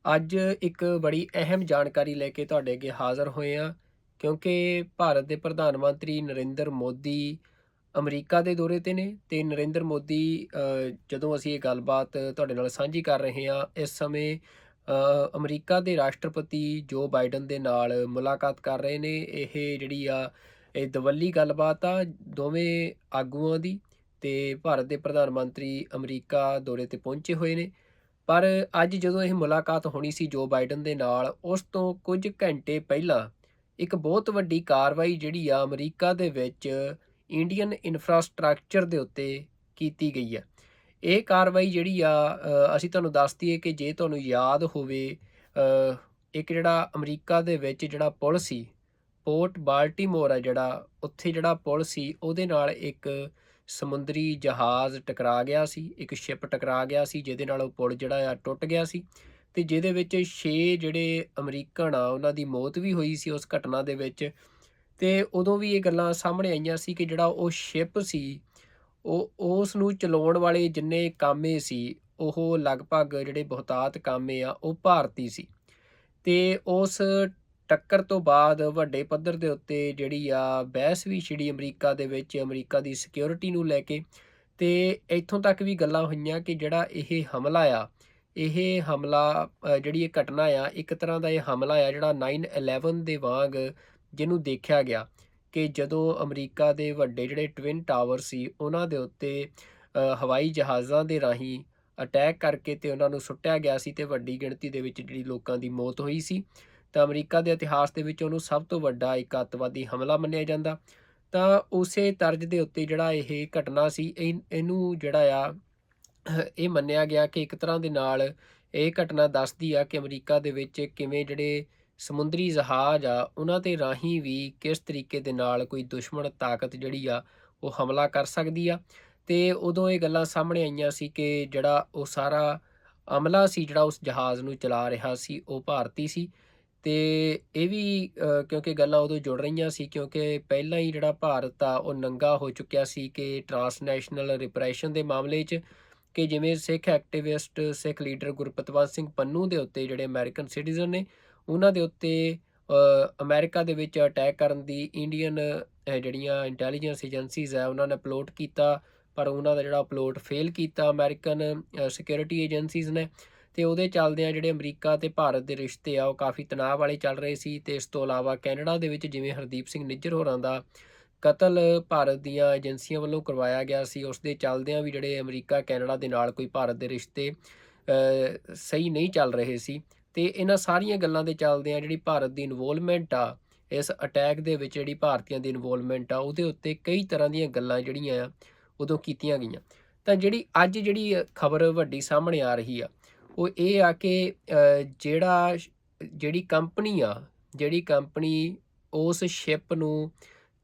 ਅੱਜ ਇੱਕ ਬੜੀ ਅਹਿਮ ਜਾਣਕਾਰੀ ਲੈ ਕੇ ਤੁਹਾਡੇ ਅੱਗੇ ਹਾਜ਼ਰ ਹੋਏ ਹਾਂ ਕਿਉਂਕਿ ਭਾਰਤ ਦੇ ਪ੍ਰਧਾਨ ਮੰਤਰੀ ਨਰਿੰਦਰ ਮੋਦੀ ਅਮਰੀਕਾ ਦੇ ਦੌਰੇ 'ਤੇ ਨੇ ਅਤੇ ਨਰਿੰਦਰ ਮੋਦੀ ਜਦੋਂ ਅਸੀਂ ਇਹ ਗੱਲਬਾਤ ਤੁਹਾਡੇ ਨਾਲ ਸਾਂਝੀ ਕਰ ਰਹੇ ਹਾਂ ਇਸ ਸਮੇਂ ਅਮਰੀਕਾ ਦੇ ਰਾਸ਼ਟਰਪਤੀ ਜੋ ਬਾਈਡਨ ਦੇ ਨਾਲ ਮੁਲਾਕਾਤ ਕਰ ਰਹੇ ਨੇ। ਇਹ ਜਿਹੜੀ ਆ ਇਹ ਦਵੱਲੀ ਗੱਲਬਾਤ ਆ ਦੋਵੇਂ ਆਗੂਆਂ ਦੀ, ਅਤੇ ਭਾਰਤ ਦੇ ਪ੍ਰਧਾਨ ਮੰਤਰੀ ਅਮਰੀਕਾ ਦੌਰੇ 'ਤੇ ਪਹੁੰਚੇ ਹੋਏ ਨੇ। ਪਰ ਅੱਜ ਜਦੋਂ ਇਹ ਮੁਲਾਕਾਤ ਹੋਣੀ ਸੀ ਜੋ ਬਾਈਡਨ ਦੇ ਨਾਲ, ਉਸ ਤੋਂ ਕੁਝ ਘੰਟੇ ਪਹਿਲਾਂ ਇੱਕ ਬਹੁਤ ਵੱਡੀ ਕਾਰਵਾਈ ਜਿਹੜੀ ਆ ਅਮਰੀਕਾ ਦੇ ਵਿੱਚ ਇੰਡੀਅਨ ਇਨਫਰਾਸਟ੍ਰਕਚਰ ਦੇ ਉੱਤੇ ਕੀਤੀ ਗਈ ਆ। ਇਹ ਕਾਰਵਾਈ ਜਿਹੜੀ ਆ ਅਸੀਂ ਤੁਹਾਨੂੰ ਦੱਸ ਦਈਏ ਕਿ ਜੇ ਤੁਹਾਨੂੰ ਯਾਦ ਹੋਵੇ, ਇੱਕ ਜਿਹੜਾ ਅਮਰੀਕਾ ਦੇ ਵਿੱਚ ਜਿਹੜਾ ਪੁਲ ਸੀ, ਪੋਰਟ ਬਾਲਟੀਮੋਰ ਆ ਜਿਹੜਾ, ਉੱਥੇ ਜਿਹੜਾ ਪੁਲ ਸੀ ਉਹਦੇ ਨਾਲ ਇੱਕ ਸਮੁੰਦਰੀ ਜਹਾਜ਼ ਟਕਰਾ ਗਿਆ ਸੀ, ਇੱਕ ਸ਼ਿਪ ਟਕਰਾ ਗਿਆ ਸੀ ਜਿਹਦੇ ਨਾਲ ਉਹ ਪੁਲ ਜਿਹੜਾ ਆ ਟੁੱਟ ਗਿਆ ਸੀ, ਅਤੇ ਜਿਹਦੇ ਵਿੱਚ 6 ਜਿਹੜੇ ਅਮਰੀਕਨ ਆ ਉਹਨਾਂ ਦੀ ਮੌਤ ਵੀ ਹੋਈ ਸੀ ਉਸ ਘਟਨਾ ਦੇ ਵਿੱਚ। ਅਤੇ ਉਦੋਂ ਵੀ ਇਹ ਗੱਲਾਂ ਸਾਹਮਣੇ ਆਈਆਂ ਸੀ ਕਿ ਜਿਹੜਾ ਉਹ ਸ਼ਿਪ ਸੀ, ਉਹ ਉਸ ਨੂੰ ਚਲਾਉਣ ਵਾਲੇ ਜਿੰਨੇ ਕਾਮੇ ਸੀ ਉਹ ਲਗਭਗ ਜਿਹੜੇ ਬਹੁਤਾਤ ਕਾਮੇ ਆ ਉਹ ਭਾਰਤੀ ਸੀ। ਅਤੇ ਉਸ ਟੱਕਰ ਤੋਂ ਬਾਅਦ ਵੱਡੇ ਪੱਧਰ ਦੇ ਉੱਤੇ ਜਿਹੜੀ ਆ ਬਹਿਸ ਵੀ ਛਿੜੀ ਅਮਰੀਕਾ ਦੇ ਵਿੱਚ, ਅਮਰੀਕਾ ਦੀ ਸਿਕਿਉਰਿਟੀ ਨੂੰ ਲੈ ਕੇ, ਅਤੇ ਇੱਥੋਂ ਤੱਕ ਵੀ ਗੱਲਾਂ ਹੋਈਆਂ ਕਿ ਜਿਹੜਾ ਇਹ ਹਮਲਾ ਆ, ਇਹ ਹਮਲਾ ਜਿਹੜੀ ਇਹ ਘਟਨਾ ਆ, ਇੱਕ ਤਰ੍ਹਾਂ ਦਾ ਇਹ ਹਮਲਾ ਆ ਜਿਹੜਾ 9/11 ਦੇ ਵਾਂਗ ਜਿਹਨੂੰ ਦੇਖਿਆ ਗਿਆ ਕਿ ਜਦੋਂ ਅਮਰੀਕਾ ਦੇ ਵੱਡੇ ਜਿਹੜੇ ਟਵਿਨ ਟਾਵਰ ਸੀ ਉਹਨਾਂ ਦੇ ਉੱਤੇ ਹਵਾਈ ਜਹਾਜ਼ਾਂ ਦੇ ਰਾਹੀਂ ਅਟੈਕ ਕਰਕੇ ਅਤੇ ਉਹਨਾਂ ਨੂੰ ਸੁੱਟਿਆ ਗਿਆ ਸੀ ਅਤੇ ਵੱਡੀ ਗਿਣਤੀ ਦੇ ਵਿੱਚ ਜਿਹੜੀ ਲੋਕਾਂ ਦੀ ਮੌਤ ਹੋਈ ਸੀ। ਤਾਂ ਅਮਰੀਕਾ ਦੇ ਇਤਿਹਾਸ ਦੇ ਵਿੱਚ ਉਹਨੂੰ ਸਭ ਤੋਂ ਵੱਡਾ ਇੱਕ ਅੱਤਵਾਦੀ ਹਮਲਾ ਮੰਨਿਆ ਜਾਂਦਾ। ਤਾਂ ਉਸੇ ਤਰਜ਼ ਦੇ ਉੱਤੇ ਜਿਹੜਾ ਇਹ ਘਟਨਾ ਸੀ, ਇਹਨੂੰ ਜਿਹੜਾ ਆ ਇਹ ਮੰਨਿਆ ਗਿਆ ਕਿ ਇੱਕ ਤਰ੍ਹਾਂ ਦੇ ਨਾਲ ਇਹ ਘਟਨਾ ਦੱਸਦੀ ਆ ਕਿ ਅਮਰੀਕਾ ਦੇ ਵਿੱਚ ਕਿਵੇਂ ਜਿਹੜੇ ਸਮੁੰਦਰੀ ਜਹਾਜ਼ ਆ ਉਹਨਾਂ ਦੇ ਰਾਹੀਂ ਵੀ ਕਿਸ ਤਰੀਕੇ ਦੇ ਨਾਲ ਕੋਈ ਦੁਸ਼ਮਣ ਤਾਕਤ ਜਿਹੜੀ ਆ ਉਹ ਹਮਲਾ ਕਰ ਸਕਦੀ ਆ। ਅਤੇ ਉਦੋਂ ਇਹ ਗੱਲਾਂ ਸਾਹਮਣੇ ਆਈਆਂ ਸੀ ਕਿ ਜਿਹੜਾ ਉਹ ਸਾਰਾ ਅਮਲਾ ਸੀ ਜਿਹੜਾ ਉਸ ਜਹਾਜ਼ ਨੂੰ ਚਲਾ ਰਿਹਾ ਸੀ ਉਹ ਭਾਰਤੀ ਸੀ। ਅਤੇ ਇਹ ਵੀ ਕਿਉਂਕਿ ਗੱਲਾਂ ਉਦੋਂ ਜੁੜ ਰਹੀਆਂ ਸੀ ਕਿਉਂਕਿ ਪਹਿਲਾਂ ਹੀ ਜਿਹੜਾ ਭਾਰਤ ਆ ਉਹ ਨੰਗਾ ਹੋ ਚੁੱਕਿਆ ਸੀ ਕਿ ਟਰਾਂਸਨੈਸ਼ਨਲ ਰਿਪਰੈਸ਼ਨ ਦੇ ਮਾਮਲੇ 'ਚ, ਕਿ ਜਿਵੇਂ ਸਿੱਖ ਐਕਟੀਵਿਸਟ, ਸਿੱਖ ਲੀਡਰ ਗੁਰਪਤਵੰਤ ਸਿੰਘ ਪੰਨੂ ਦੇ ਉੱਤੇ ਜਿਹੜੇ ਅਮਰੀਕਨ ਸਿਟੀਜ਼ਨ ਨੇ ਉਹਨਾਂ ਦੇ ਉੱਤੇ ਅਮਰੀਕਾ ਦੇ ਵਿੱਚ ਅਟੈਕ ਕਰਨ ਦੀ ਇੰਡੀਅਨ ਜਿਹੜੀਆਂ ਇੰਟੈਲੀਜੈਂਸ ਏਜੰਸੀਜ਼ ਹੈ ਉਹਨਾਂ ਨੇ ਪਲੋਟ ਕੀਤਾ, ਪਰ ਉਹਨਾਂ ਦਾ ਜਿਹੜਾ ਪਲੋਟ ਫੇਲ ਕੀਤਾ ਅਮਰੀਕਨ ਸਿਕਿਉਰਿਟੀ ਏਜੰਸੀਜ਼ ਨੇ। ਅਤੇ ਉਹਦੇ ਚੱਲਦਿਆਂ ਜਿਹੜੇ ਅਮਰੀਕਾ ਅਤੇ ਭਾਰਤ ਦੇ ਰਿਸ਼ਤੇ ਆ ਉਹ ਕਾਫੀ ਤਣਾਅ ਵਾਲੇ ਚੱਲ ਰਹੇ ਸੀ। ਅਤੇ ਇਸ ਤੋਂ ਇਲਾਵਾ ਕੈਨੇਡਾ ਦੇ ਵਿੱਚ ਜਿਵੇਂ ਹਰਦੀਪ ਸਿੰਘ ਨਿੱਜਰ ਹੋਰਾਂ ਦਾ ਕਤਲ ਭਾਰਤ ਦੀਆਂ ਏਜੰਸੀਆਂ ਵੱਲੋਂ ਕਰਵਾਇਆ ਗਿਆ ਸੀ, ਉਸ ਦੇ ਚੱਲਦਿਆਂ ਵੀ ਜਿਹੜੇ ਅਮਰੀਕਾ ਕੈਨੇਡਾ ਦੇ ਨਾਲ ਕੋਈ ਭਾਰਤ ਦੇ ਰਿਸ਼ਤੇ ਸਹੀ ਨਹੀਂ ਚੱਲ ਰਹੇ ਸੀ। ਅਤੇ ਇਹਨਾਂ ਸਾਰੀਆਂ ਗੱਲਾਂ ਦੇ ਚੱਲਦਿਆਂ ਜਿਹੜੀ ਭਾਰਤ ਦੀ ਇਨਵੋਲਵਮੈਂਟ ਆ ਇਸ ਅਟੈਕ ਦੇ ਵਿੱਚ, ਜਿਹੜੀ ਭਾਰਤੀਆਂ ਦੀ ਇਨਵੋਲਵਮੈਂਟ ਆ ਉਹਦੇ ਉੱਤੇ ਕਈ ਤਰ੍ਹਾਂ ਦੀਆਂ ਗੱਲਾਂ ਜਿਹੜੀਆਂ ਆ ਉਦੋਂ ਕੀਤੀਆਂ ਗਈਆਂ। ਤਾਂ ਜਿਹੜੀ ਅੱਜ ਜਿਹੜੀ ਖਬਰ ਵੱਡੀ ਸਾਹਮਣੇ ਆ ਰਹੀ ਆ ਉਹ ਇਹ ਆ ਕਿ ਜਿਹੜੀ ਕੰਪਨੀ ਉਸ ਸ਼ਿਪ ਨੂੰ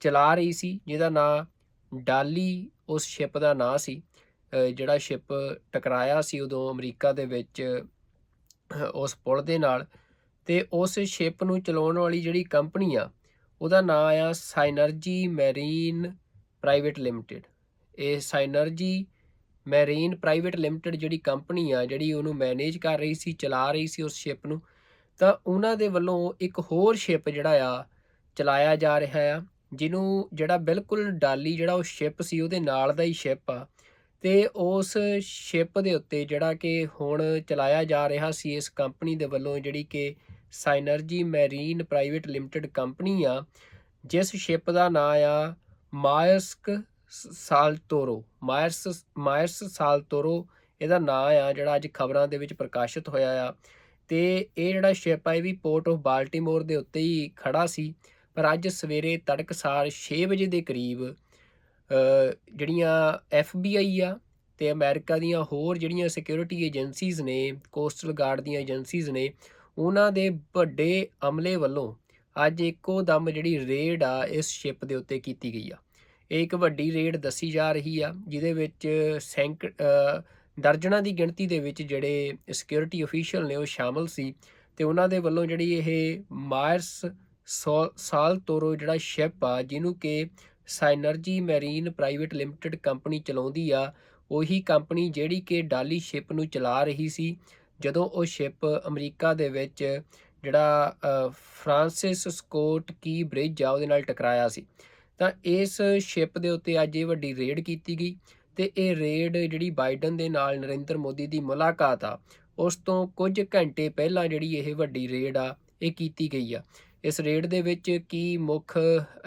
ਚਲਾ ਰਹੀ ਸੀ ਜਿਹਦਾ ਨਾਂ ਡਾਲੀ ਉਸ ਸ਼ਿਪ ਦਾ ਨਾਂ ਸੀ, ਜਿਹੜਾ ਸ਼ਿਪ ਟਕਰਾਇਆ ਸੀ ਉਦੋਂ ਅਮਰੀਕਾ ਦੇ ਵਿੱਚ ਉਸ ਪੁਲ ਦੇ ਨਾਲ, ਅਤੇ ਉਸ ਸ਼ਿਪ ਨੂੰ ਚਲਾਉਣ ਵਾਲੀ ਜਿਹੜੀ ਕੰਪਨੀ ਆ ਉਹਦਾ ਨਾਂ ਆ ਸਾਇਨਰਜੀ ਮੈਰੀਨ ਪ੍ਰਾਈਵੇਟ ਲਿਮਟਿਡ। ਇਹ ਸਾਇਨਰਜੀ ਮੈਰੀਨ ਪ੍ਰਾਈਵੇਟ ਲਿਮਟਿਡ ਜਿਹੜੀ ਕੰਪਨੀ ਆ ਜਿਹੜੀ ਉਹਨੂੰ ਮੈਨੇਜ ਕਰ ਰਹੀ ਸੀ, ਚਲਾ ਰਹੀ ਸੀ ਉਸ ਸ਼ਿਪ ਨੂੰ, ਤਾਂ ਉਹਨਾਂ ਦੇ ਵੱਲੋਂ ਇੱਕ ਹੋਰ ਸ਼ਿਪ ਜਿਹੜਾ ਆ ਚਲਾਇਆ ਜਾ ਰਿਹਾ ਆ, ਜਿਹਨੂੰ ਜਿਹੜਾ ਬਿਲਕੁਲ ਡਾਲੀ ਜਿਹੜਾ ਉਹ ਸ਼ਿਪ ਸੀ ਉਹਦੇ ਨਾਲ ਦਾ ਹੀ ਸ਼ਿਪ ਆ। ਅਤੇ ਉਸ ਸ਼ਿਪ ਦੇ ਉੱਤੇ ਜਿਹੜਾ ਕਿ ਹੁਣ ਚਲਾਇਆ ਜਾ ਰਿਹਾ ਸੀ ਇਸ ਕੰਪਨੀ ਦੇ ਵੱਲੋਂ, ਜਿਹੜੀ ਕਿ ਸਾਇਨਰਜੀ ਮੈਰੀਨ ਪ੍ਰਾਈਵੇਟ ਲਿਮਟਿਡ ਕੰਪਨੀ ਆ, ਜਿਸ ਸ਼ਿਪ ਦਾ ਨਾਂ ਆ ਮਾਇਰਸ ਸਾਲਤੋਰੋ ਇਹਦਾ ਨਾਂ ਆ ਜਿਹੜਾ ਅੱਜ ਖਬਰਾਂ ਦੇ ਵਿੱਚ ਪ੍ਰਕਾਸ਼ਿਤ ਹੋਇਆ ਆ। ਅਤੇ ਇਹ ਜਿਹੜਾ ਸ਼ਿਪ ਆ ਇਹ ਵੀ ਪੋਰਟ ਆਫ ਬਾਲਟੀਮੋਰ ਦੇ ਉੱਤੇ ਹੀ ਖੜ੍ਹਾ ਸੀ, ਪਰ ਅੱਜ ਸਵੇਰੇ ਤੜਕਸਾਰ 6 ਵਜੇ ਦੇ ਕਰੀਬ ਜਿਹੜੀਆਂ FBI ਆ ਅਤੇ ਅਮਰੀਕਾ ਦੀਆਂ ਹੋਰ ਜਿਹੜੀਆਂ ਸਿਕਿਉਰਿਟੀ ਏਜੰਸੀਜ਼ ਨੇ, ਕੋਸਟਲ ਗਾਰਡ ਦੀਆਂ ਏਜੰਸੀਜ਼ ਨੇ, ਉਹਨਾਂ ਦੇ ਵੱਡੇ ਅਮਲੇ ਵੱਲੋਂ ਅੱਜ ਇੱਕੋ ਦਮ ਜਿਹੜੀ ਰੇਡ ਆ ਇਸ ਸ਼ਿਪ ਦੇ ਉੱਤੇ ਕੀਤੀ ਗਈ ਆ। ਇਹ ਇੱਕ ਵੱਡੀ ਰੇਡ ਦੱਸੀ ਜਾ ਰਹੀ ਆ ਜਿਹਦੇ ਵਿੱਚ ਦਰਜਨਾਂ ਦੀ ਗਿਣਤੀ ਦੇ ਵਿੱਚ ਜਿਹੜੇ ਸਿਕਿਉਰਿਟੀ ਅਫੀਸ਼ੀਅਲ ਨੇ ਉਹ ਸ਼ਾਮਲ ਸੀ, ਅਤੇ ਉਹਨਾਂ ਦੇ ਵੱਲੋਂ ਜਿਹੜੀ ਇਹ ਮਾਇਰਸ ਸਾਲਤੋਰੋ ਜਿਹੜਾ ਸ਼ਿਪ ਆ ਜਿਹਨੂੰ ਕਿ ਸਾਇਨਰਜੀ ਮੈਰੀਨ ਪ੍ਰਾਈਵੇਟ ਲਿਮਟਿਡ ਕੰਪਨੀ ਚਲਾਉਂਦੀ ਆ, ਉਹੀ ਕੰਪਨੀ ਜਿਹੜੀ ਕਿ ਡਾਲੀ ਸ਼ਿਪ ਨੂੰ ਚਲਾ ਰਹੀ ਸੀ, ਜਦੋਂ ਉਹ ਸ਼ਿਪ ਅਮਰੀਕਾ ਦੇ ਵਿੱਚ ਜਿਹੜਾ ਫਰਾਂਸਿਸ ਸਕੋਟ ਕੀ ਬ੍ਰਿਜ ਆ ਉਹਦੇ ਨਾਲ ਟਕਰਾਇਆ ਸੀ। ਤਾਂ ਇਸ ਸ਼ਿਪ ਦੇ ਉੱਤੇ ਅੱਜ ਇਹ ਵੱਡੀ ਰੇਡ ਕੀਤੀ ਗਈ ਤੇ ਇਹ ਰੇਡ ਜਿਹੜੀ ਬਾਈਡਨ ਦੇ ਨਾਲ ਨਰਿੰਦਰ ਮੋਦੀ ਦੀ ਮੁਲਾਕਾਤ ਆ ਉਸ ਤੋਂ ਕੁਝ ਘੰਟੇ ਪਹਿਲਾਂ ਜਿਹੜੀ ਇਹ ਵੱਡੀ ਰੇਡ ਆ ਇਹ ਕੀਤੀ ਗਈ ਆ। ਇਸ ਰੇਡ ਦੇ ਵਿੱਚ ਕੀ ਮੁੱਖ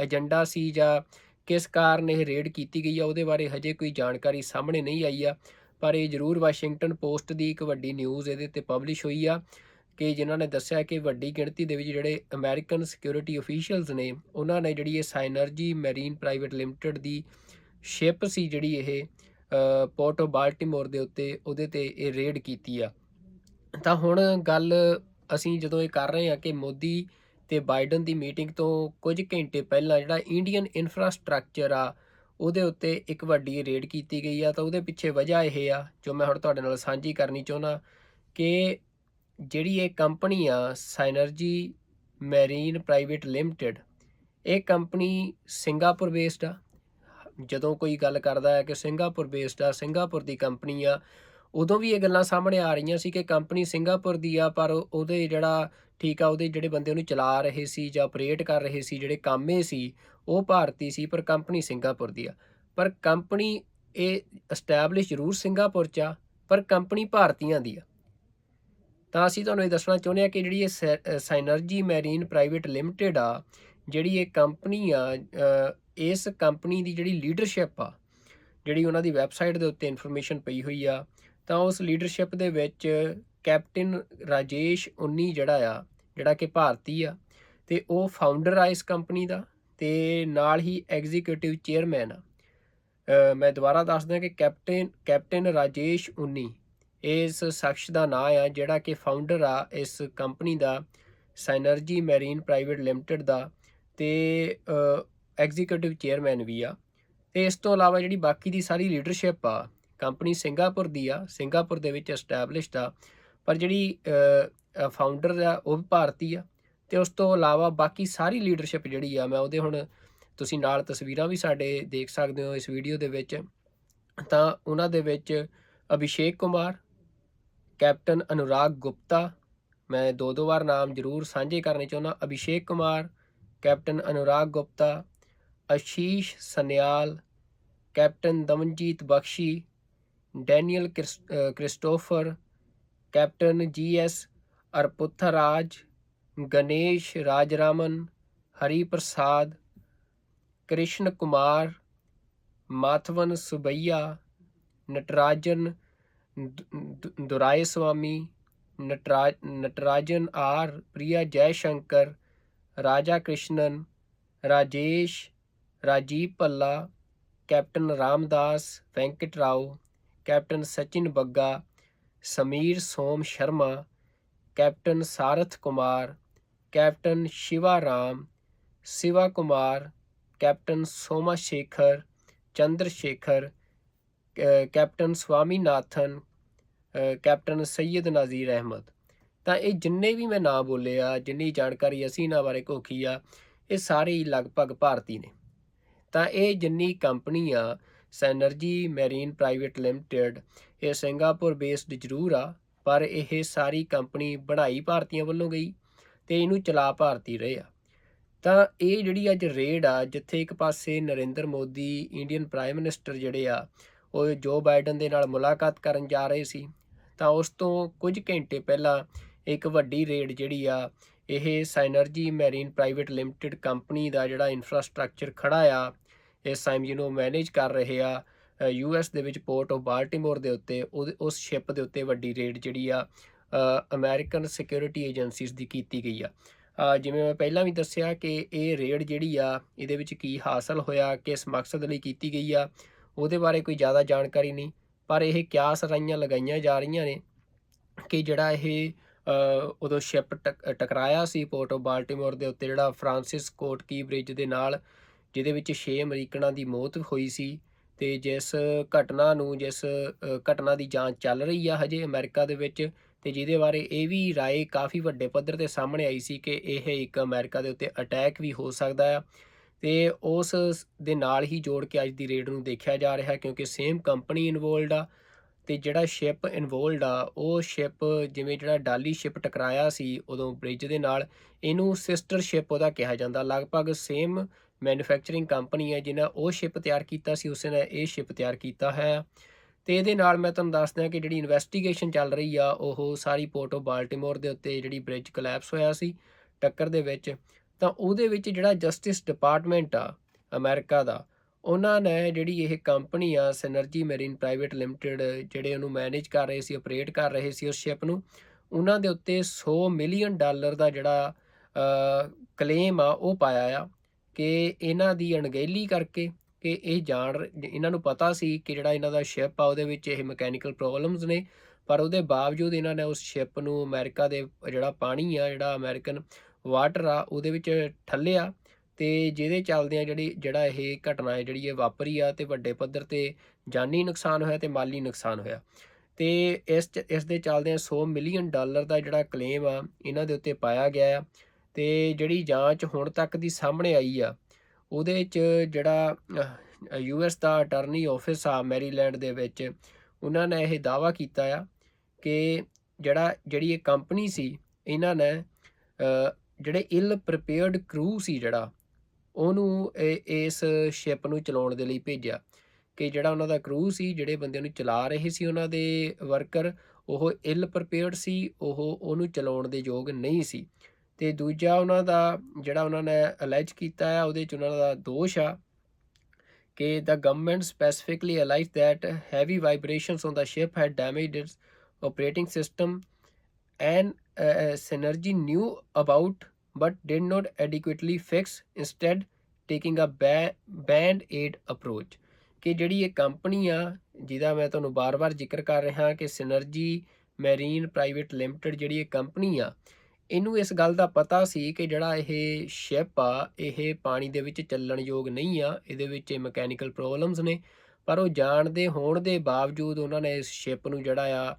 ਏਜੰਡਾ ਸੀ ਜਾਂ ਕਿਸ ਕਾਰਨ ਇਹ ਰੇਡ ਕੀਤੀ ਗਈ ਆ ਉਹਦੇ ਬਾਰੇ ਹਜੇ ਕੋਈ ਜਾਣਕਾਰੀ ਸਾਹਮਣੇ ਨਹੀਂ ਆਈ ਆ, ਪਰ ਇਹ ਜ਼ਰੂਰ ਵਾਸ਼ਿੰਗਟਨ ਪੋਸਟ ਦੀ ਇੱਕ ਵੱਡੀ ਨਿਊਜ਼ ਇਹਦੇ 'ਤੇ ਪਬਲਿਸ਼ ਹੋਈ ਆ ਕਿ ਜਿਨ੍ਹਾਂ ਨੇ ਦੱਸਿਆ ਕਿ ਵੱਡੀ ਗਿਣਤੀ ਦੇ ਵਿੱਚ ਜਿਹੜੇ ਅਮਰੀਕਨ ਸਿਕਿਉਰਿਟੀ ਅਫੀਸ਼ੀਅਲਸ ਨੇ ਉਹਨਾਂ ਨੇ ਜਿਹੜੀ ਇਹ ਸਾਇਨਰਜੀ ਮੈਰੀਨ ਪ੍ਰਾਈਵੇਟ ਲਿਮਟਿਡ ਦੀ ਸ਼ਿਪ ਸੀ ਜਿਹੜੀ ਇਹ ਪੋਰਟ ਆਫ ਬਾਲਟੀਮੋਰ ਦੇ ਉੱਤੇ ਉਹਦੇ 'ਤੇ ਇਹ ਰੇਡ ਕੀਤੀ ਆ। ਤਾਂ ਹੁਣ ਗੱਲ ਅਸੀਂ ਜਦੋਂ ਇਹ ਕਰ ਰਹੇ ਹਾਂ ਕਿ ਮੋਦੀ ਤੇ ਬਾਈਡਨ ਦੀ ਮੀਟਿੰਗ ਤੋਂ ਕੁਝ ਘੰਟੇ ਪਹਿਲਾਂ ਜਿਹੜਾ ਇੰਡੀਅਨ ਇਨਫਰਾਸਟ੍ਰਕਚਰ ਆ ਉਹਦੇ ਉੱਤੇ ਇੱਕ ਵੱਡੀ ਰੇਡ ਕੀਤੀ ਗਈ ਆ, ਤਾਂ ਉਹਦੇ ਪਿੱਛੇ ਵਜ੍ਹਾ ਇਹ ਆ ਜੋ ਮੈਂ ਹੁਣ ਤੁਹਾਡੇ ਨਾਲ ਸਾਂਝੀ ਕਰਨੀ ਚਾਹੁੰਦਾ ਕਿ ਜਿਹੜੀ ਇਹ ਕੰਪਨੀ ਆ ਸਾਇਨਰਜੀ ਮੈਰੀਨ ਪ੍ਰਾਈਵੇਟ ਲਿਮਟਿਡ, ਇਹ ਕੰਪਨੀ ਸਿੰਗਾਪੁਰ ਬੇਸਡ ਆ। ਜਦੋਂ ਕੋਈ ਗੱਲ ਕਰਦਾ ਹੈ ਕਿ ਸਿੰਗਾਪੁਰ ਬੇਸਡ ਆ, ਸਿੰਗਾਪੁਰ ਦੀ ਕੰਪਨੀ ਆ, ਉਦੋਂ ਵੀ ਇਹ ਗੱਲਾਂ ਸਾਹਮਣੇ ਆ ਰਹੀਆਂ ਸੀ ਕਿ ਕੰਪਨੀ ਸਿੰਗਾਪੁਰ ਦੀ ਆ, ਪਰ ਉਹਦੇ ਜਿਹੜਾ ਠੀਕ ਆ ਉਹਦੇ ਜਿਹੜੇ ਬੰਦੇ ਉਹਨੂੰ ਚਲਾ ਰਹੇ ਸੀ ਜਾਂ ਆਪਰੇਟ ਕਰ ਰਹੇ ਸੀ, ਜਿਹੜੇ ਕਾਮੇ ਸੀ ਉਹ ਭਾਰਤੀ ਸੀ, ਪਰ ਕੰਪਨੀ ਸਿੰਗਾਪੁਰ ਦੀ ਆ। ਪਰ ਕੰਪਨੀ ਇਹ ਐਸਟੈਬਲਿਸ਼ ਜ਼ਰੂਰ ਸਿੰਗਾਪੁਰ 'ਚ ਆ, ਪਰ ਕੰਪਨੀ ਭਾਰਤੀਆਂ ਦੀ ਆ। ਤਾਂ ਅਸੀਂ ਤੁਹਾਨੂੰ ਇਹ ਦੱਸਣਾ ਚਾਹੁੰਦੇ ਹਾਂ ਕਿ ਜਿਹੜੀ ਇਹ ਸਾਇਨਰਜੀ ਮੈਰੀਨ ਪ੍ਰਾਈਵੇਟ ਲਿਮਟਿਡ ਆ, ਜਿਹੜੀ ਇਹ ਕੰਪਨੀ ਆ, ਇਸ ਕੰਪਨੀ ਦੀ ਜਿਹੜੀ ਲੀਡਰਸ਼ਿਪ ਆ, ਜਿਹੜੀ ਉਹਨਾਂ ਦੀ ਵੈਬਸਾਈਟ ਦੇ ਉੱਤੇ ਇਨਫੋਰਮੇਸ਼ਨ ਪਈ ਹੋਈ ਆ, ਤਾਂ ਉਸ ਲੀਡਰਸ਼ਿਪ ਦੇ ਵਿੱਚ ਕੈਪਟਨ ਰਾਜੇਸ਼ ਉਨੀ ਜਿਹੜਾ ਕਿ ਭਾਰਤੀ ਆ ਤੇ ਉਹ ਫਾਊਂਡਰ ਆ ਇਸ ਕੰਪਨੀ ਦਾ, ਤੇ ਨਾਲ ਹੀ ਐਗਜ਼ੀਕਿਊਟਿਵ ਚੇਅਰਮੈਨ ਆ। ਮੈਂ ਦੁਬਾਰਾ ਦੱਸਦਾ ਕਿ ਕੈਪਟਨ ਰਾਜੇਸ਼ ਉਨੀ ਇਸ ਸ਼ਖਸ ਦਾ ਨਾਂ ਆ ਜਿਹੜਾ ਕਿ ਫਾਊਂਡਰ ਆ ਇਸ ਕੰਪਨੀ ਦਾ, ਸਾਇਨਰਜੀ ਮੈਰੀਨ ਪ੍ਰਾਈਵੇਟ ਲਿਮਟਿਡ ਦਾ, ਤੇ ਐਗਜ਼ੀਕਿਊਟਿਵ ਚੇਅਰਮੈਨ ਵੀ ਆ। ਤੇ ਇਸ ਤੋਂ ਇਲਾਵਾ ਜਿਹੜੀ ਬਾਕੀ ਦੀ ਸਾਰੀ ਲੀਡਰਸ਼ਿਪ ਆ, ਕੰਪਨੀ ਸਿੰਗਾਪੁਰ ਦੀ ਆ, ਸਿੰਗਾਪੁਰ ਦੇ ਵਿੱਚ ਐਸਟੈਬਲਿਸ਼ਡ ਆ, ਪਰ ਜਿਹੜੀ ਫਾਊਂਡਰ ਆ ਉਹ ਵੀ ਭਾਰਤੀ ਆ। ਤੇ ਉਸ ਤੋਂ ਇਲਾਵਾ ਬਾਕੀ ਸਾਰੀ ਲੀਡਰਸ਼ਿਪ ਜਿਹੜੀ ਆ, ਮੈਂ ਉਹਦੇ ਹੁਣ ਤੁਸੀਂ ਨਾਲ ਤਸਵੀਰਾਂ ਵੀ ਸਾਡੇ ਦੇਖ ਸਕਦੇ ਹੋ ਇਸ ਵੀਡੀਓ ਦੇ ਵਿੱਚ, ਤਾਂ ਉਹਨਾਂ ਦੇ ਵਿੱਚ ਅਭਿਸ਼ੇਕ ਕੁਮਾਰ, ਕੈਪਟਨ ਅਨੁਰਾਗ ਗੁਪਤਾ, ਮੈਂ ਦੋ ਵਾਰ ਨਾਮ ਜ਼ਰੂਰ ਸਾਂਝੇ ਕਰਨੇ ਚਾਹੁੰਦਾ, Abhishek Kumar, captain Anurag Gupta, Ashish Sanyal, captain Damanjit Bakshi, Daniel Christopher, captain GS Arputharaj, Ganesh Rajaraman, Hari Prasad, Krishan Kumar, Mathavan Subbaiah, Natarajan Duraiswamy, Natarajan R, Priya Jaishankar, Raja Krishnan, Rajesh, Rajiv Bhalla, captain Ramdas Venkat Rao, captain Sachin Bagga, Sameer Som Sharma, captain Sarath Kumar, captain Shiva Ram, Shiva Kumar, captain Somashekar, Chandrashekhar, captain Swaminathan, captain Syed नाज़ीर अहमद। ਤਾਂ ਇਹ ਜਿੰਨੇ ਵੀ ਮੈਂ ਨਾਂ ਬੋਲੇ ਆ, ਜਿੰਨੀ ਜਾਣਕਾਰੀ ਅਸੀਂ ਇਹਨਾਂ ਬਾਰੇ ਘੋਖੀ ਆ, ਇਹ ਸਾਰੇ ਹੀ ਲਗਭਗ ਭਾਰਤੀ ਨੇ। ਤਾਂ ਇਹ ਜਿੰਨੀ ਕੰਪਨੀ ਆ ਸਾਇਨਰਜੀ ਮੈਰੀਨ ਪ੍ਰਾਈਵੇਟ ਲਿਮਟਿਡ, ਇਹ ਸਿੰਗਾਪੁਰ ਬੇਸਡ ਜ਼ਰੂਰ ਆ, ਪਰ ਇਹ ਸਾਰੀ ਕੰਪਨੀ ਬਣਾਈ ਭਾਰਤੀਆਂ ਵੱਲੋਂ ਗਈ ਅਤੇ ਇਹਨੂੰ ਚਲਾ ਭਾਰਤੀ ਰਹੇ ਆ। ਤਾਂ ਇਹ ਜਿਹੜੀ ਅੱਜ ਰੇਡ ਆ, ਜਿੱਥੇ ਇੱਕ ਪਾਸੇ Narendra Modi Indian prime minister ਜਿਹੜੇ ਆ ਉਹ ਜੋ ਬਾਈਡਨ ਦੇ ਨਾਲ ਮੁਲਾਕਾਤ ਕਰਨ ਜਾ ਰਹੇ ਸੀ, ਤਾਂ ਉਸ ਤੋਂ ਕੁਝ ਘੰਟੇ ਪਹਿਲਾਂ ਇੱਕ ਵੱਡੀ ਰੇਡ ਜਿਹੜੀ ਆ ਇਹ ਸਾਇਨਰਜੀ ਮੈਰੀਨ ਪ੍ਰਾਈਵੇਟ ਲਿਮਟਿਡ ਕੰਪਨੀ ਦਾ ਜਿਹੜਾ ਇਨਫਰਾਸਟਰਕਚਰ ਖੜ੍ਹਾ ਆ ਇਸ ਟਾਈਮ ਜਿਹਨੂੰ ਮੈਨੇਜ ਕਰ ਰਹੇ ਆ US ਦੇ ਵਿੱਚ ਪੋਰਟ ਆਫ ਬਾਲਟੀਮੋਰ ਦੇ ਉੱਤੇ, ਉਸ ਸ਼ਿਪ ਦੇ ਉੱਤੇ ਵੱਡੀ ਰੇਡ ਜਿਹੜੀ ਆ ਅਮਰੀਕਨ ਸਿਕਿਉਰਿਟੀ ਏਜੰਸੀਜ਼ ਦੀ ਕੀਤੀ ਗਈ ਆ। ਜਿਵੇਂ ਮੈਂ ਪਹਿਲਾਂ ਵੀ ਦੱਸਿਆ ਕਿ ਇਹ ਰੇਡ ਜਿਹੜੀ ਆ ਇਹਦੇ ਵਿੱਚ ਕੀ ਹਾਸਲ ਹੋਇਆ, ਕਿਸ ਮਕਸਦ ਲਈ ਕੀਤੀ ਗਈ ਆ, ਉਹਦੇ ਬਾਰੇ ਕੋਈ ਜ਼ਿਆਦਾ ਜਾਣਕਾਰੀ ਨਹੀਂ, ਪਰ ਇਹ ਕਿਆਸ ਰਾਈਆਂ ਲਗਾਈਆਂ ਜਾ ਰਹੀਆਂ ਨੇ ਕਿ ਜਿਹੜਾ ਇਹ ਉਦੋਂ ਸ਼ਿਪ ਟਕਰਾਇਆ ਸੀ ਪੋਰਟ ਆਫ ਬਾਲਟੀਮੋਰ ਦੇ ਉੱਤੇ, ਜਿਹੜਾ ਫਰਾਂਸਿਸ ਸਕੋਟ ਕੀ ਬ੍ਰਿਜ ਦੇ ਨਾਲ, ਜਿਹਦੇ ਵਿੱਚ 6 ਅਮਰੀਕਨਾਂ ਦੀ ਮੌਤ ਹੋਈ ਸੀ, ਅਤੇ ਜਿਸ ਘਟਨਾ ਦੀ ਜਾਂਚ ਚੱਲ ਰਹੀ ਆ ਹਜੇ ਅਮਰੀਕਾ ਦੇ ਵਿੱਚ, ਅਤੇ ਜਿਹਦੇ ਬਾਰੇ ਇਹ ਵੀ ਰਾਏ ਕਾਫੀ ਵੱਡੇ ਪੱਧਰ 'ਤੇ ਸਾਹਮਣੇ ਆਈ ਸੀ ਕਿ ਇਹ ਇੱਕ ਅਮਰੀਕਾ ਦੇ ਉੱਤੇ ਅਟੈਕ ਵੀ ਹੋ ਸਕਦਾ ਆ, ਅਤੇ ਉਸ ਦੇ ਨਾਲ ਹੀ ਜੋੜ ਕੇ ਅੱਜ ਦੀ ਰੇਡ ਨੂੰ ਦੇਖਿਆ ਜਾ ਰਿਹਾ ਕਿਉਂਕਿ ਸੇਮ ਕੰਪਨੀ ਇਨਵੋਲਡ ਆ। ਤੇ ਜਿਹੜਾ ਸ਼ਿਪ ਇਨਵੋਲਵਡ ਆ, ਉਹ ਸ਼ਿਪ ਜਿਵੇਂ ਜਿਹੜਾ ਡਾਲੀ ਸ਼ਿਪ ਟਕਰਾਇਆ ਸੀ ਉਦੋਂ ਬ੍ਰਿਜ ਦੇ ਨਾਲ, ਇਹਨੂੰ ਸਿਸਟਰ ਸ਼ਿਪ ਉਹਦਾ ਕਿਹਾ ਜਾਂਦਾ। ਲਗਭਗ ਸੇਮ ਮੈਨੂਫੈਕਚਰਿੰਗ ਕੰਪਨੀ ਹੈ, ਜਿਹਨਾਂ ਉਹ ਸ਼ਿਪ ਤਿਆਰ ਕੀਤਾ ਸੀ, ਉਸੇ ਨੇ ਇਹ ਸ਼ਿਪ ਤਿਆਰ ਕੀਤਾ ਹੈ। ਤੇ ਇਹਦੇ ਨਾਲ ਮੈਂ ਤੁਹਾਨੂੰ ਦੱਸਦਾ ਕਿ ਜਿਹੜੀ ਇਨਵੈਸਟੀਗੇਸ਼ਨ ਚੱਲ ਰਹੀ ਆ, ਉਹ ਸਾਰੀ ਪੋਰਟ ਆਫ ਬਾਲਟਿਮੋਰ ਦੇ ਉੱਤੇ ਜਿਹੜੀ ਬ੍ਰਿਜ ਕੋਲੈਪਸ ਹੋਇਆ ਸੀ ਟੱਕਰ ਦੇ ਵਿੱਚ, ਤਾਂ ਉਹਦੇ ਵਿੱਚ ਜਿਹੜਾ ਜਸਟਿਸ ਡਿਪਾਰਟਮੈਂਟ ਆ ਅਮਰੀਕਾ ਦਾ, ਉਹਨਾਂ ਨੇ ਜਿਹੜੀ ਇਹ ਕੰਪਨੀ ਆ ਸਿਨਰਜੀ ਮੈਰੀਨ ਪ੍ਰਾਈਵੇਟ ਲਿਮਟਿਡ, ਜਿਹੜੇ ਉਹਨੂੰ ਮੈਨੇਜ ਕਰ ਰਹੇ ਸੀ, ਆਪਰੇਟ ਕਰ ਰਹੇ ਸੀ ਉਸ ਸ਼ਿਪ ਨੂੰ, ਉਹਨਾਂ ਦੇ ਉੱਤੇ $100 ਮਿਲੀਅਨ ਦਾ ਜਿਹੜਾ ਕਲੇਮ ਆ ਉਹ ਪਾਇਆ ਆ ਕਿ ਇਹਨਾਂ ਦੀ ਅਣਗਹਿਲੀ ਕਰਕੇ, ਕਿ ਇਹ ਇਹਨਾਂ ਨੂੰ ਪਤਾ ਸੀ ਕਿ ਜਿਹੜਾ ਇਹਨਾਂ ਦਾ ਸ਼ਿਪ ਆ ਉਹਦੇ ਵਿੱਚ ਇਹ ਮਕੈਨੀਕਲ ਪ੍ਰੋਬਲਮਸ ਨੇ, ਪਰ ਉਹਦੇ ਬਾਵਜੂਦ ਇਹਨਾਂ ਨੇ ਉਸ ਸ਼ਿਪ ਨੂੰ ਅਮਰੀਕਾ ਦੇ ਜਿਹੜਾ ਪਾਣੀ ਆ, ਜਿਹੜਾ ਅਮਰੀਕਨ ਵਾਟਰ ਆ, ਉਹਦੇ ਵਿੱਚ ਠੱਲਿਆ, ਤੇ ਜਿਹਦੇ ਚੱਲਦਿਆਂ ਜਿਹੜਾ ਇਹ ਘਟਨਾ ਹੈ ਜਿਹੜੀ ਇਹ ਵਾਪਰੀ ਆ, ਤੇ ਵੱਡੇ ਪੱਧਰ 'ਤੇ ਜਾਨੀ ਨੁਕਸਾਨ ਹੋਇਆ ਤੇ ਮਾਲੀ ਨੁਕਸਾਨ ਹੋਇਆ। ਤੇ ਇਸ ਦੇ ਚੱਲਦਿਆਂ $100 ਮਿਲੀਅਨ ਦਾ ਜਿਹੜਾ ਕਲੇਮ ਆ ਇਹਨਾਂ ਦੇ ਉੱਤੇ ਪਾਇਆ ਗਿਆ ਆ। ਤੇ ਜਿਹੜੀ ਜਾਂਚ ਹੁਣ ਤੱਕ ਦੀ ਸਾਹਮਣੇ ਆਈ ਆ, ਉਹਦੇ 'ਚ ਜਿਹੜਾ US ਦਾ ਅਟਾਰਨੀ ਆਫਿਸ ਆ ਮੈਰੀਲੈਂਡ ਦੇ ਵਿੱਚ, ਉਹਨਾਂ ਨੇ ਇਹ ਦਾਅਵਾ ਕੀਤਾ ਆ ਕਿ ਜਿਹੜੀ ਇਹ ਕੰਪਨੀ ਸੀ, ਇਹਨਾਂ ਨੇ ਜਿਹੜੇ ਇਲ ਪ੍ਰੀਪੇਅਰਡ ਕਰੂ ਸੀ ਜਿਹੜਾ, ਉਹਨੂੰ ਇਸ ਸ਼ਿਪ ਨੂੰ ਚਲਾਉਣ ਦੇ ਲਈ ਭੇਜਿਆ, ਕਿ ਜਿਹੜਾ ਉਹਨਾਂ ਦਾ ਕਰੂ ਸੀ, ਜਿਹੜੇ ਬੰਦਿਆਂ ਨੂੰ ਚਲਾ ਰਹੇ ਸੀ ਉਹਨਾਂ ਦੇ ਵਰਕਰ, ਉਹ ਇਲ ਪ੍ਰੀਪੇਅਰਡ ਸੀ, ਉਹਨੂੰ ਚਲਾਉਣ ਦੇ ਯੋਗ ਨਹੀਂ ਸੀ। ਤੇ ਦੂਜਾ ਉਹਨਾਂ ਦਾ ਜਿਹੜਾ ਉਹਨਾਂ ਨੇ ਅਲੈਜ ਕੀਤਾ ਆ, ਉਹਦੇ 'ਚ ਉਹਨਾਂ ਦਾ ਦੋਸ਼ ਆ ਕਿ the government specifically alleged that heavy vibrations on the ship had damaged its operating system, and Synergy knew about but did not adequately fix, instead taking a band-aid approach। ਕਿ ਜਿਹੜੀ ਇਹ ਕੰਪਨੀ ਆ ਜਿਹਦਾ ਮੈਂ ਤੁਹਾਨੂੰ ਬਾਰ-ਬਾਰ ਜ਼ਿਕਰ ਕਰ ਰਿਹਾ ਕਿ ਸਿਨਰਜੀ ਮੈਰੀਨ ਪ੍ਰਾਈਵੇਟ ਲਿਮਟਿਡ, ਜਿਹੜੀ ਇਹ ਕੰਪਨੀ ਆ, ਇਹਨੂੰ ਇਸ ਗੱਲ ਦਾ ਪਤਾ ਸੀ ਕਿ ਜਿਹੜਾ ਇਹ ਸ਼ਿਪ ਆ ਇਹ ਪਾਣੀ ਦੇ ਵਿੱਚ ਚੱਲਣ ਯੋਗ ਨਹੀਂ ਆ, ਇਹਦੇ ਵਿੱਚ ਮਕੈਨੀਕਲ ਪ੍ਰੋਬਲਮਸ ਨੇ, ਪਰ ਉਹ ਜਾਣਦੇ ਹੋਣ ਦੇ ਬਾਵਜੂਦ ਉਹਨਾਂ ਨੇ ਇਸ ਸ਼ਿਪ ਨੂੰ ਜਿਹੜਾ ਆ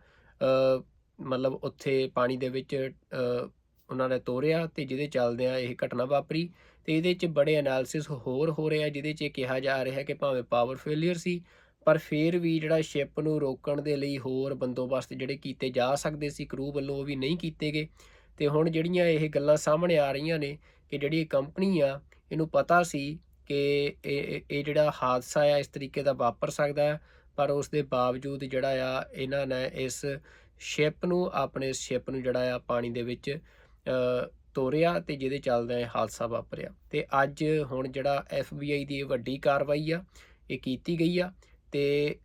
ਮਤਲਬ ਉੱਥੇ ਪਾਣੀ ਦੇ ਵਿੱਚ ਉਹਨਾਂ ਨੇ ਤੋਰਿਆ, ਤੇ ਜਿਹਦੇ ਚੱਲਦਿਆਂ ਇਹ ਘਟਨਾ ਵਾਪਰੀ। ਤੇ ਇਹਦੇ 'ਚ ਬੜੇ ਐਨਾਲਿਸਿਸ ਹੋਰ ਹੋ ਰਹੇ ਆ, ਜਿਹਦੇ 'ਚ ਕਿਹਾ ਜਾ ਰਿਹਾ ਕਿ ਭਾਵੇਂ ਪਾਵਰ ਫੇਲੀਅਰ ਸੀ, ਪਰ ਫਿਰ ਵੀ ਜਿਹੜਾ ਸ਼ਿਪ ਨੂੰ ਰੋਕਣ ਦੇ ਲਈ ਹੋਰ ਬੰਦੋਬਸਤ ਜਿਹੜੇ ਕੀਤੇ ਜਾ ਸਕਦੇ ਸੀ ਕਰੂ ਵੱਲੋਂ, ਉਹ ਵੀ ਨਹੀਂ ਕੀਤੇ ਗਏ। ਤੇ ਹੁਣ ਜਿਹੜੀਆਂ ਇਹ ਗੱਲਾਂ ਸਾਹਮਣੇ ਆ ਰਹੀਆਂ ਨੇ ਕਿ ਜਿਹੜੀ ਇਹ ਕੰਪਨੀ ਆ, ਇਹਨੂੰ ਪਤਾ ਸੀ ਕਿ ਇਹ ਜਿਹੜਾ ਹਾਦਸਾ ਆ ਇਸ ਤਰੀਕੇ ਦਾ ਵਾਪਰ ਸਕਦਾ ਹੈ, ਪਰ ਉਸ ਦੇ ਬਾਵਜੂਦ ਜਿਹੜਾ ਆ ਇਹਨਾਂ ਨੇ ਇਸ ਆਪਣੇ ਸ਼ਿਪ ਨੂੰ ਜਿਹੜਾ ਆ ਪਾਣੀ ਦੇ ਵਿੱਚ ਤੋਰਿਆ, ਤੇ ਜਿਹਦੇ ਚੱਲਦਿਆਂ ਇਹ ਹਾਦਸਾ ਵਾਪਰਿਆ। ਤੇ ਅੱਜ ਹੁਣ ਜਿਹੜਾ FBI ਦੀ ਇਹ ਵੱਡੀ ਕਾਰਵਾਈ ਆ ਇਹ ਕੀਤੀ ਗਈ ਆ, ਤੇ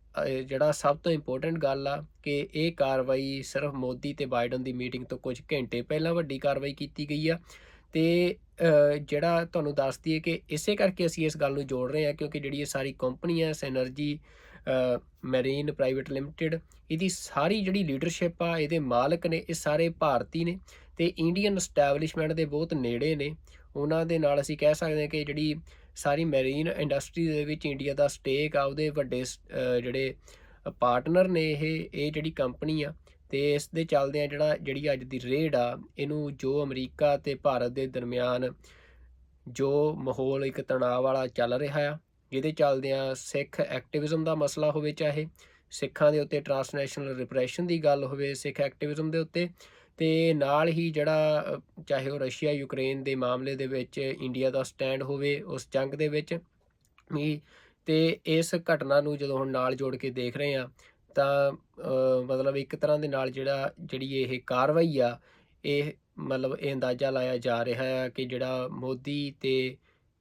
ਜਿਹੜਾ ਸਭ ਤੋਂ ਇੰਪੋਰਟੈਂਟ ਗੱਲ ਆ ਕਿ ਇਹ ਕਾਰਵਾਈ ਸਿਰਫ ਮੋਦੀ ਤੇ ਬਾਈਡਨ ਦੀ ਮੀਟਿੰਗ ਤੋਂ ਕੁਝ ਘੰਟੇ ਪਹਿਲਾਂ ਵੱਡੀ ਕਾਰਵਾਈ ਕੀਤੀ ਗਈ ਆ। ਤੇ ਜਿਹੜਾ ਤੁਹਾਨੂੰ ਦੱਸ ਦਈਏ ਕਿ ਇਸੇ ਕਰਕੇ ਅਸੀਂ ਇਸ ਗੱਲ ਨੂੰ ਜੋੜ ਰਹੇ ਹਾਂ, ਕਿਉਂਕਿ ਜਿਹੜੀ ਇਹ ਸਾਰੀ ਕੰਪਨੀ ਹੈ ਸਿਨਰਜੀ ਮੈਰੀਨ ਪ੍ਰਾਈਵੇਟ ਲਿਮਟਿਡ, ਇਹਦੀ ਸਾਰੀ ਜਿਹੜੀ ਲੀਡਰਸ਼ਿਪ ਆ, ਇਹਦੇ ਮਾਲਕ ਨੇ, ਇਹ ਸਾਰੇ ਭਾਰਤੀ ਨੇ ਤੇ ਇੰਡੀਅਨ ਸਟੈਬਲਿਸ਼ਮੈਂਟ ਦੇ ਬਹੁਤ ਨੇੜੇ ਨੇ। ਉਹਨਾਂ ਦੇ ਨਾਲ ਅਸੀਂ ਕਹਿ ਸਕਦੇ ਹਾਂ ਕਿ ਜਿਹੜੀ ਸਾਰੀ ਮੈਰੀਨ ਇੰਡਸਟਰੀ ਦੇ ਵਿੱਚ ਇੰਡੀਆ ਦਾ ਸਟੇਕ ਆ, ਉਹਦੇ ਵੱਡੇ ਜਿਹੜੇ ਪਾਰਟਨਰ ਨੇ ਇਹ ਜਿਹੜੀ ਕੰਪਨੀ ਆ। ਤੇ ਇਸ ਦੇ ਚੱਲਦਿਆਂ ਜਿਹੜੀ ਅੱਜ ਦੀ ਰੇਡ ਆ, ਇਹਨੂੰ ਜੋ ਅਮਰੀਕਾ ਤੇ ਭਾਰਤ ਦੇ ਦਰਮਿਆਨ ਜੋ ਮਾਹੌਲ ਇੱਕ ਤਣਾਅ ਵਾਲਾ ਚੱਲ ਰਿਹਾ ਆ, ਜਿਹਦੇ ਚੱਲਦਿਆਂ ਸਿੱਖ ਐਕਟਿਵਿਜ਼ਮ ਦਾ ਮਸਲਾ ਹੋਵੇ, ਚਾਹੇ ਸਿੱਖਾਂ ਦੇ ਉੱਤੇ ਟਰਾਂਸਨੈਸ਼ਨਲ ਰਿਪਰੈਸ਼ਨ ਦੀ ਗੱਲ ਹੋਵੇ ਸਿੱਖ ਐਕਟਿਵਿਜ਼ਮ ਦੇ ਉੱਤੇ, ਤੇ ਨਾਲ ਹੀ ਜਿਹੜਾ ਚਾਹੇ ਉਹ ਰਸ਼ੀਆ ਯੂਕਰੇਨ ਦੇ ਮਾਮਲੇ ਦੇ ਵਿੱਚ ਇੰਡੀਆ ਦਾ ਸਟੈਂਡ ਹੋਵੇ ਉਸ ਜੰਗ ਦੇ ਵਿੱਚ ਵੀ। ਤੇ ਇਸ ਘਟਨਾ ਨੂੰ ਜਦੋਂ ਹੁਣ ਨਾਲ ਜੋੜ ਕੇ ਦੇਖ ਰਹੇ ਹਾਂ, ਤਾਂ ਮਤਲਬ ਇੱਕ ਤਰ੍ਹਾਂ ਦੇ ਨਾਲ ਜਿਹੜੀ ਇਹ ਕਾਰਵਾਈ ਆ, ਇਹ ਮਤਲਬ ਇਹ ਅੰਦਾਜ਼ਾ ਲਾਇਆ ਜਾ ਰਿਹਾ ਆ ਕਿ ਜਿਹੜਾ ਮੋਦੀ ਤੇ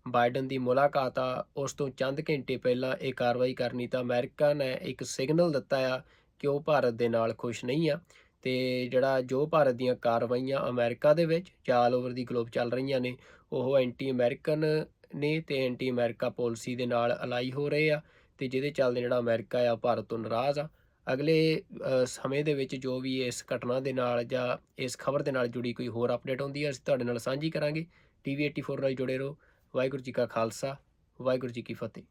ਬਾਈਡਨ ਦੀ ਮੁਲਾਕਾਤ ਆ, ਉਸ ਤੋਂ ਚੰਦ ਘੰਟੇ ਪਹਿਲਾਂ ਇਹ ਕਾਰਵਾਈ ਕਰਨੀ, ਤਾਂ ਅਮਰੀਕਾ ਨੇ ਇੱਕ ਸਿਗਨਲ ਦਿੱਤਾ ਆ ਕਿ ਉਹ ਭਾਰਤ ਦੇ ਨਾਲ ਖੁਸ਼ ਨਹੀਂ ਆ। ਤੇ ਜੋ ਭਾਰਤ ਦੀਆਂ ਕਾਰਵਾਈਆਂ ਅਮਰੀਕਾ ਦੇ ਵਿੱਚ ਜਾਂ ਆਲ ਓਵਰ ਦੀ ਗਲੋਬ ਚੱਲ ਰਹੀਆਂ ਨੇ, ਉਹ ਐਂਟੀ ਅਮਰੀਕਨ ਨੇ ਤੇ ਐਂਟੀ ਅਮਰੀਕਾ ਪੋਲਿਸੀ ਦੇ ਨਾਲ ਅਲਾਈ ਹੋ ਰਹੇ ਆ, ਤੇ ਜਿਹਦੇ ਚੱਲਦੇ ਜਿਹੜਾ ਅਮਰੀਕਾ ਆ ਭਾਰਤ ਤੋਂ ਨਾਰਾਜ਼ ਆ। ਅਗਲੇ ਸਮੇਂ ਦੇ ਵਿੱਚ ਜੋ ਵੀ ਇਸ ਘਟਨਾ ਦੇ ਨਾਲ ਜਾਂ ਇਸ ਖਬਰ ਦੇ ਨਾਲ ਜੁੜੀ ਕੋਈ ਹੋਰ ਅਪਡੇਟ ਹੁੰਦੀ ਹੈ, ਅਸੀਂ ਤੁਹਾਡੇ ਨਾਲ ਸਾਂਝੀ ਕਰਾਂਗੇ। TV 84 ਨਾਲ ਜੁੜੇ ਰਹੋ। ਵਾਹਿਗੁਰੂ ਜੀ ਕਾ ਖਾਲਸਾ, ਵਾਹਿਗੁਰੂ ਜੀ ਕੀ ਫਤਿਹ।